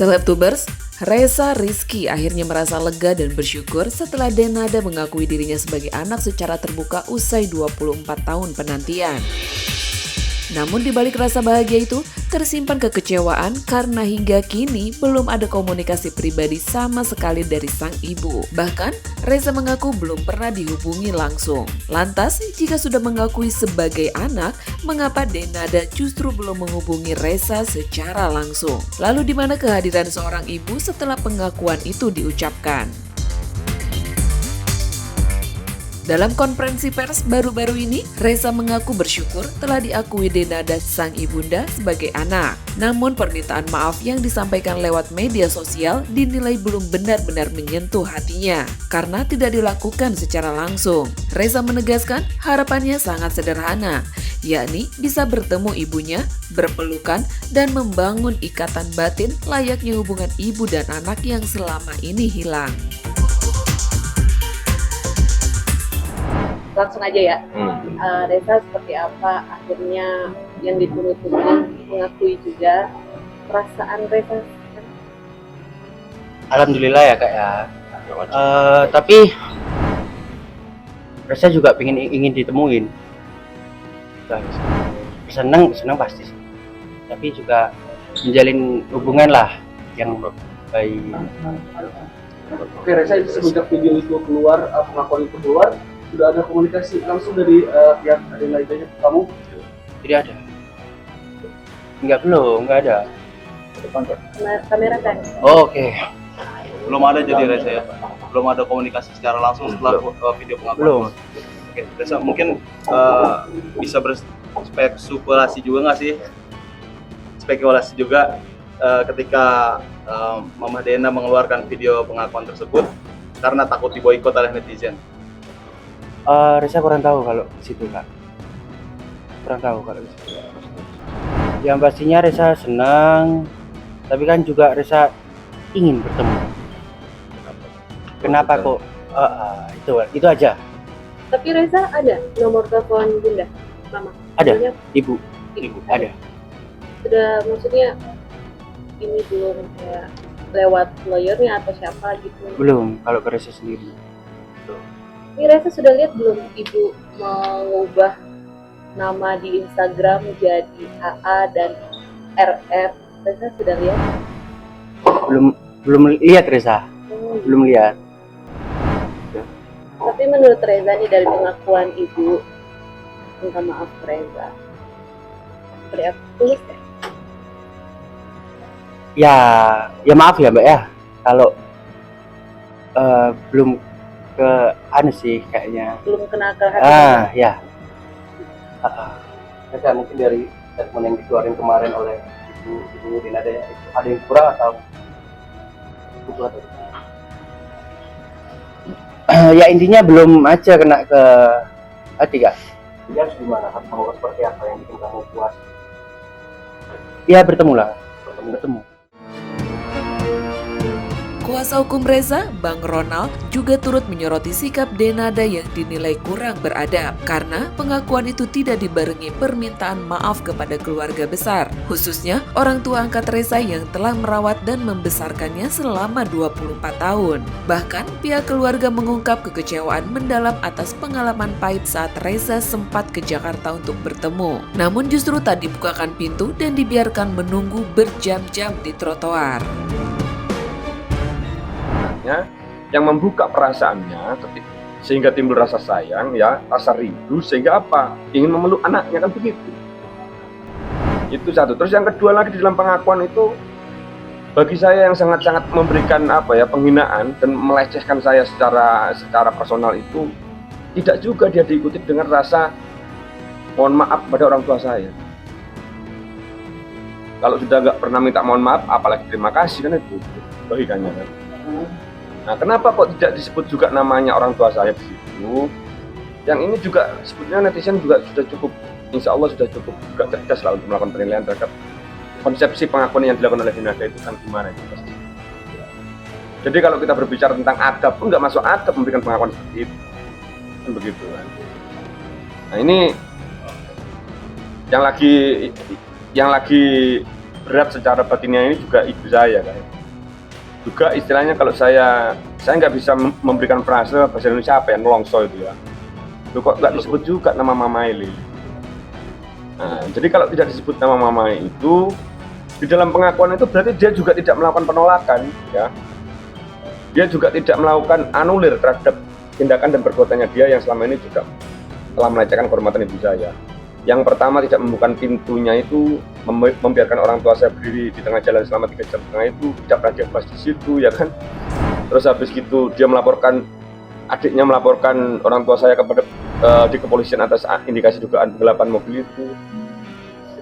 Selebtubers, Reza Rizky akhirnya merasa lega dan bersyukur setelah Denada mengakui dirinya sebagai anak secara terbuka usai 24 tahun penantian. Namun di balik rasa bahagia itu, tersimpan kekecewaan karena hingga kini belum ada komunikasi pribadi sama sekali dari sang ibu. Bahkan, Reza mengaku belum pernah dihubungi langsung. Lantas, jika sudah mengakui sebagai anak, mengapa Denada justru belum menghubungi Reza secara langsung? Lalu di mana kehadiran seorang ibu setelah pengakuan itu diucapkan? Dalam konferensi pers baru-baru ini, Reza mengaku bersyukur telah diakui Denada sang ibunda sebagai anak. Namun permintaan maaf yang disampaikan lewat media sosial dinilai belum benar-benar menyentuh hatinya karena tidak dilakukan secara langsung. Reza menegaskan harapannya sangat sederhana, yakni bisa bertemu ibunya, berpelukan, dan membangun ikatan batin layaknya hubungan ibu dan anak yang selama ini hilang. Langsung aja ya, Reza seperti apa akhirnya yang dituntutnya mengakui juga perasaan Reza. Alhamdulillah ya kak ya. Tapi Reza juga ingin ditemuin. Senang pasti sih. Tapi juga menjalin hubungan lah yang baik. Oke, Reza, semenjak video itu keluar, pengakuan itu keluar, sudah ada komunikasi langsung dari pihak lainnya ke kamu? Tidak ada. Belum ada. Kamera kan? Oke. Belum ada jadi Reza ya? Belum ada komunikasi secara langsung setelah video pengakuan? Belum. Oke, Reza mungkin bisa berspekulasi juga nggak sih? Spekulasi juga ketika Mama Dena mengeluarkan video pengakuan tersebut karena takut diboikot oleh netizen. Reza kurang tahu kalau di situ kak. Kurang tahu kalau di situ. Yang pastinya Reza senang, tapi kan juga Reza ingin bertemu. Kenapa kok? Itu aja. Tapi Reza ada nomor telepon bunda, mama? Ada, ibu ada. Sudah, maksudnya ini belum kayak lewat lawyernya atau siapa gitu? Belum, kalau ke Reza sendiri. Ini Reza sudah lihat belum ibu mengubah nama di Instagram jadi AA dan RR? Reza sudah lihat? Belum lihat Reza. Belum lihat. Tapi menurut Reza nih dari pengakuan ibu, minta maaf Reza. Seperti apa? Tulus ya? Ya maaf ya mbak ya. Kalau belum ke sih kayaknya. Belum kena ke hati. Ya. Reza mungkin dari statement yang dikeluarin kemarin oleh ibu Denada ya, ada yang kurang atau butuh atau ya intinya belum aja kena ke hati kak. Jadi harus gimana? Harus mengurus seperti apa yang bikin kamu puas? Ya bertemu. Kuasa hukum Reza, Bang Ronald, juga turut menyoroti sikap Denada yang dinilai kurang beradab karena pengakuan itu tidak dibarengi permintaan maaf kepada keluarga besar, khususnya orang tua angkat Reza yang telah merawat dan membesarkannya selama 24 tahun. Bahkan, pihak keluarga mengungkap kekecewaan mendalam atas pengalaman pahit saat Reza sempat ke Jakarta untuk bertemu. Namun justru tak dibukakan pintu dan dibiarkan menunggu berjam-jam di trotoar. Yang membuka perasaannya sehingga timbul rasa sayang ya, rasa rindu, sehingga apa? Ingin memeluk anaknya, kan begitu. Itu satu. Terus yang kedua lagi di dalam pengakuan itu bagi saya yang sangat-sangat memberikan penghinaan dan melecehkan saya secara personal itu tidak juga dia diikuti dengan rasa mohon maaf pada orang tua saya. Kalau sudah nggak pernah minta mohon maaf, apalagi terima kasih, kan itu logikanya kan. Nah, kenapa kok tidak disebut juga namanya orang tua saya di situ? Yang ini juga sebetulnya netizen juga sudah cukup, insya Allah sudah cukup juga cerdas lah untuk melakukan penilaian terhadap konsepsi pengakuan yang dilakukan oleh Denada itu kan gimana itu pasti. Jadi kalau kita berbicara tentang adab pun nggak masuk adab memberikan pengakuan seperti itu, kan begitu kan. Nah ini yang lagi berat secara batinnya ini juga ibu saya kan. juga istilahnya kalau saya nggak bisa memberikan frase bahasa Indonesia apa ya, nelongso itu ya. Loh, kok nggak disebut juga nama Mama Eli? Nah, jadi kalau tidak disebut nama Mama itu di dalam pengakuan itu berarti dia juga tidak melakukan penolakan, ya. Dia juga tidak melakukan anulir terhadap tindakan dan perbuatannya dia yang selama ini juga telah melecehkan kehormatan ibu saya. Yang pertama, tidak membuka pintunya itu, membiarkan orang tua saya berdiri di tengah jalan selama 3 jam setengah itu, tidak pernah dia bahas di situ, ya kan. Terus habis gitu dia melaporkan, adiknya melaporkan orang tua saya kepada di kepolisian atas indikasi dugaan penggelapan mobil itu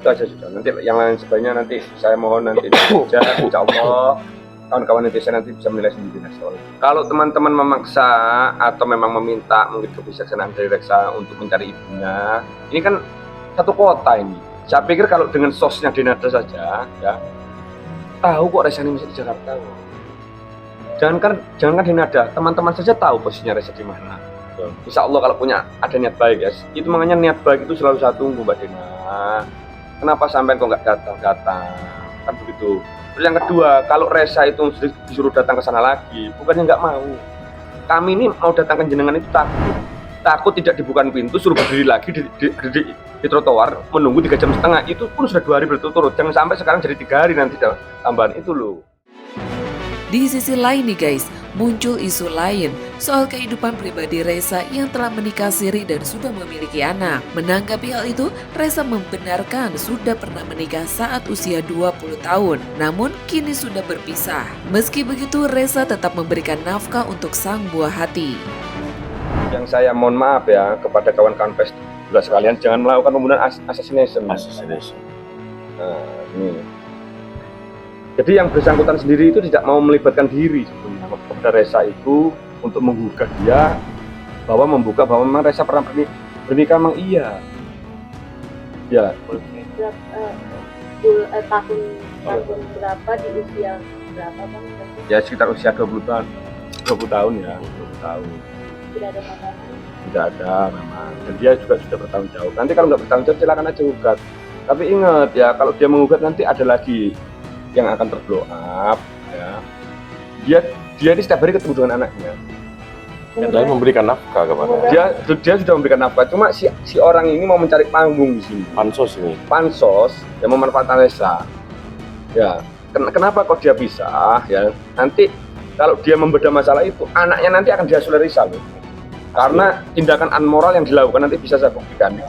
aja sudah. Nanti yang lain sebagainya nanti saya mohon nanti saja, insya Allah kawan-kawan netizen nanti bisa menilai sendiri soal itu. Kalau teman-teman memaksa atau memang meminta mungkin kebijaksanaan dari Reksa untuk mencari ibunya, ini kan satu kota ini. Saya pikir kalau dengan sosnya Denada saja, ya tahu kok Reksa ini masih di Jakarta. Jangankan Denada, teman-teman saja tahu posisinya Reksa di mana. Insya Allah kalau punya ada niat baik, ya. Itu makanya niat baik itu selalu saya tunggu, Mbak Dena. Kenapa sampai kok nggak datang? Kan begitu. Terus yang kedua, kalau Resa itu disuruh datang ke sana lagi, bukannya nggak mau. Kami ini mau datang ke jenengan itu takut tidak dibuka pintu, suruh berdiri lagi di trotoar, menunggu 3 jam setengah. Itu pun sudah 2 hari berturut-turut. Jangan sampai sekarang jadi 3 hari nanti tambahan itu loh. Di sisi lain nih guys, muncul isu lain soal kehidupan pribadi Resa yang telah menikah siri dan sudah memiliki anak. Menanggapi hal itu, Resa membenarkan sudah pernah menikah saat usia 20 tahun, namun kini sudah berpisah. Meski begitu, Resa tetap memberikan nafkah untuk sang buah hati. Yang saya mohon maaf ya kepada kawan-kawan pers juga sekalian, jangan melakukan pembunuhan assassination. Nah, ini. Jadi yang bersangkutan sendiri itu tidak mau melibatkan diri sebenarnya kepada Resa itu untuk menggugah dia bahwa memang Resa pernah bernikah, memang iya. Ya. Tahun berapa di usia berapa Bang? Ya sekitar usia 20 tahun ya, 20 tahun. Tidak ada pasangan? Tidak ada memang. Dan dia juga sudah bertanggung jawab. Nanti kalau nggak bertanggung jawab silakan aja gugat. Tapi ingat ya, kalau dia mengugat nanti ada lagi yang akan terblow up, ya. Dia ini setiap hari ketemu dengan anaknya. Dan memberikan nafkah kepada Dia sudah memberikan nafkah. Cuma si orang ini mau mencari panggung di sini. Pansos yang memanfaatkan Resa. Ya, kenapa kok dia pisah? Ya, nanti kalau dia membedah masalah itu, anaknya nanti akan diasuh Resa loh. Karena tindakan unmoral yang dilakukan nanti bisa saya buktikan.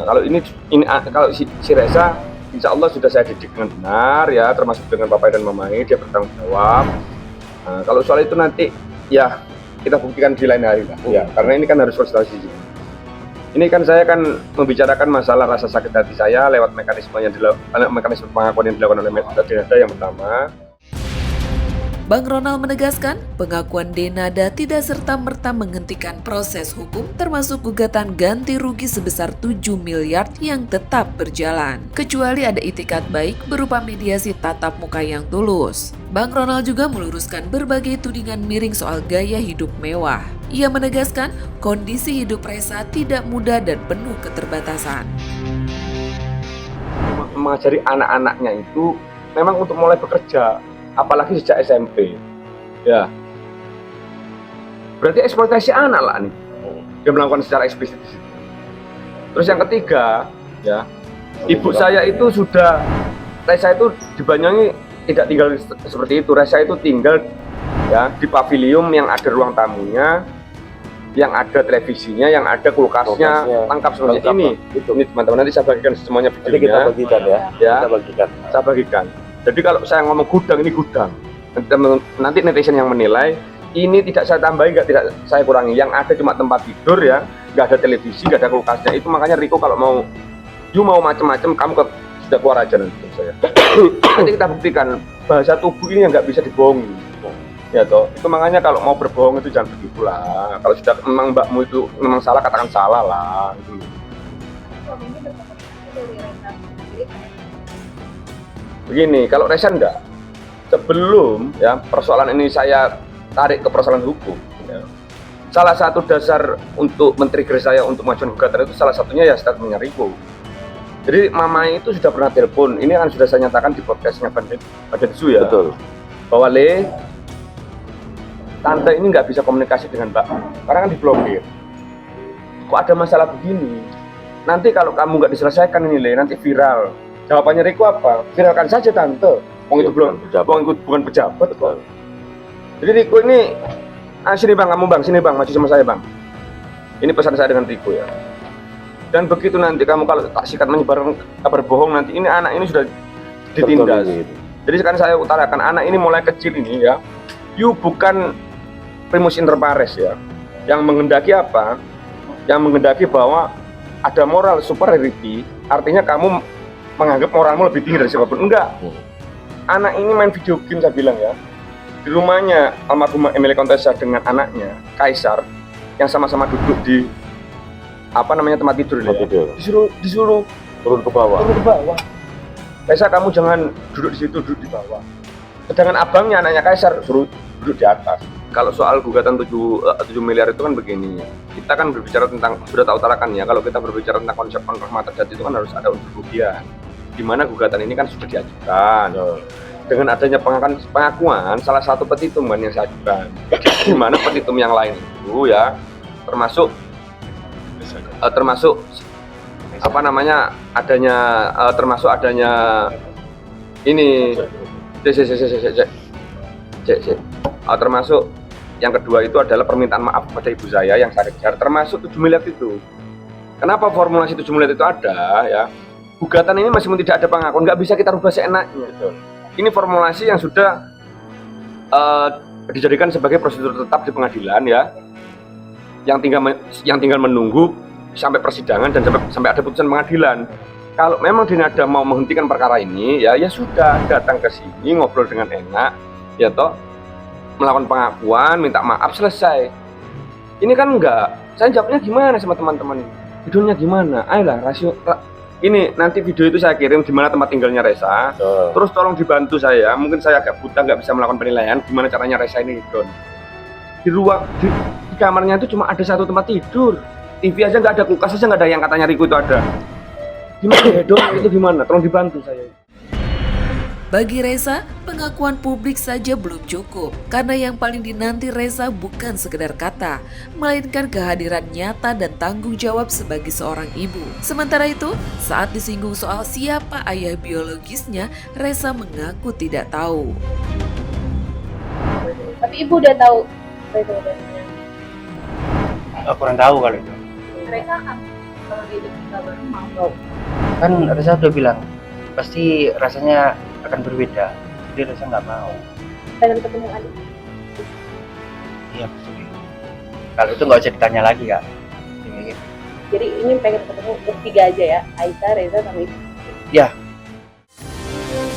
Kalau si Resa, insya Allah sudah saya didik dengan benar ya, termasuk dengan Bapak dan Mamai, dia bertanggung jawab. Nah, kalau soal itu nanti ya kita buktikan di lain hari lah, ya, karena ini kan harus konsultasi. Ini kan saya kan membicarakan masalah rasa sakit hati saya lewat mekanisme pengakuan yang dilakukan oleh Denada yang pertama. Bang Ronald menegaskan, pengakuan Denada tidak serta-merta menghentikan proses hukum termasuk gugatan ganti rugi sebesar 7 miliar yang tetap berjalan. Kecuali ada itikat baik berupa mediasi tatap muka yang tulus. Bang Ronald juga meluruskan berbagai tudingan miring soal gaya hidup mewah. Ia menegaskan, kondisi hidup Resa tidak mudah dan penuh keterbatasan. Mengajari anak-anaknya itu memang untuk mulai bekerja. Apalagi sejak SMP, ya. Berarti eksploitasi anak lah nih. Dia melakukan secara eksplisit di situ. Terus yang ketiga, ya, ibu saya itu Resa itu di Banyuwangi tidak tinggal seperti itu. Resa itu tinggal ya di pavilion yang ada ruang tamunya, yang ada televisinya, yang ada kulkasnya, lengkap seperti ini. Ini teman-teman, nanti saya bagikan semuanya videonya. Kita bagikan ya. Saya bagikan. Jadi kalau saya ngomong gudang, ini gudang. Nanti netizen yang menilai, ini tidak saya tambahi, tidak saya kurangi. Yang ada cuma tempat tidur ya, nggak ada televisi, nggak ada kulkasnya. Itu makanya Riko kalau mau macem-macem, kamu sudah keluar aja nanti saya. Nanti kita buktikan bahasa tubuh ini yang nggak bisa dibohongi. Ya toh, itu makanya kalau mau berbohong itu jangan begitulah. Kalau sudah memang mbakmu itu memang salah, katakan salah lah. Gitu. Begini, kalau Resa enggak, sebelum ya persoalan ini saya tarik ke persoalan hukum, ya, salah satu dasar untuk men-trigger saya untuk mengajukan gugatan itu salah satunya ya statementnya Riko. Jadi mama itu sudah pernah telepon. Ini kan sudah saya nyatakan di podcastnya pada Su ya. Betul. Bahwa tante ini nggak bisa komunikasi dengan Mbak karena kan diblokir. Kok ada masalah begini? Nanti kalau kamu nggak diselesaikan ini nanti viral. Jawabannya Riko apa? Viralkan saja tante. Wong itu belum, wong itu bukan pejabat kok. Jadi Riko ini, sini bang, kamu bang, sini bang, maju sama saya bang. Ini pesan saya dengan Riko ya. Dan begitu nanti kamu kalau tak sikat menyebarkan kabar bohong nanti ini anak ini sudah ditindas. Jadi sekarang saya utarakan anak ini mulai kecil ini ya, you bukan primus inter pares ya. Yang menghendaki apa? Yang menghendaki bahwa ada moral superiority, artinya kamu menganggap moralmu lebih tinggi dari siapapun. Enggak. Anak ini main video game saya bilang ya. Di rumahnya almarhumah Emilia Contessa dengan anaknya Kaisar yang sama-sama duduk di tempat tidur ya. Disuruh Turun ke bawah. Kaisar kamu jangan duduk di situ, duduk di bawah. Sedangkan abangnya anaknya Kaisar suruh duduk di atas. Kalau soal gugatan 7 miliar itu kan begini. Kita kan berbicara tentang, sudah tahu utarakan ya, kalau kita berbicara tentang konsep kontrak terjadi itu kan harus ada unsur kerugian. Di mana gugatan ini kan sudah diajukan. Dengan adanya pengakuan salah satu petitum yang saya ajukan. Di mana petitum yang lain itu ya termasuk adanya ini termasuk yang kedua itu adalah permintaan maaf kepada ibu saya yang saya kejar, termasuk 7 miliar itu. Kenapa formulasi 7 miliar itu ada ya? Gugatan ini meskipun tidak ada pengakuan, nggak bisa kita rubah seenaknya. Ini formulasi yang sudah dijadikan sebagai prosedur tetap di pengadilan ya, yang tinggal menunggu sampai persidangan dan sampai ada putusan pengadilan. Kalau memang Denada mau menghentikan perkara ini ya sudah, datang ke sini ngobrol dengan enak ya toh, melakukan pengakuan, minta maaf, selesai. Ini kan enggak. Saya jawabnya gimana sama teman-teman ini? Videonya gimana? Ayolah ini nanti video itu saya kirim di mana tempat tinggalnya Reza. Terus tolong dibantu saya. Mungkin saya agak buta, nggak bisa melakukan penilaian gimana caranya Reza ini down. Di kamarnya itu cuma ada satu tempat tidur. TV aja nggak ada, kulkas aja nggak ada, yang katanya Riko itu ada. Gimana hedon itu gimana? Tolong dibantu saya. Bagi Reza, pengakuan publik saja belum cukup karena yang paling dinanti Reza bukan sekedar kata, melainkan kehadiran nyata dan tanggung jawab sebagai seorang ibu. Sementara itu, saat disinggung soal siapa ayah biologisnya, Reza mengaku tidak tahu. Tapi ibu udah tahu Reza udah punya. Kurang tahu kalau itu. Reza kan kalau dia jadi kabar mau tahu. Kan Reza udah bilang pasti rasanya akan berbeda, jadi Reza nggak mau. Pengen ketemu adik. Iya betul. Kalau itu nggak usah ditanya lagi kak. Jadi ini pengen ketemu bertiga aja ya, Aisyah, Reza sama ibu. Ya.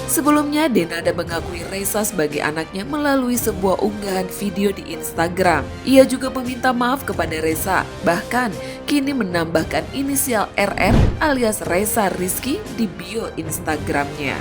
Sebelumnya, Denada mengakui Reza sebagai anaknya melalui sebuah unggahan video di Instagram. Ia juga meminta maaf kepada Reza, bahkan kini menambahkan inisial RR alias Reza Rizky di bio Instagramnya.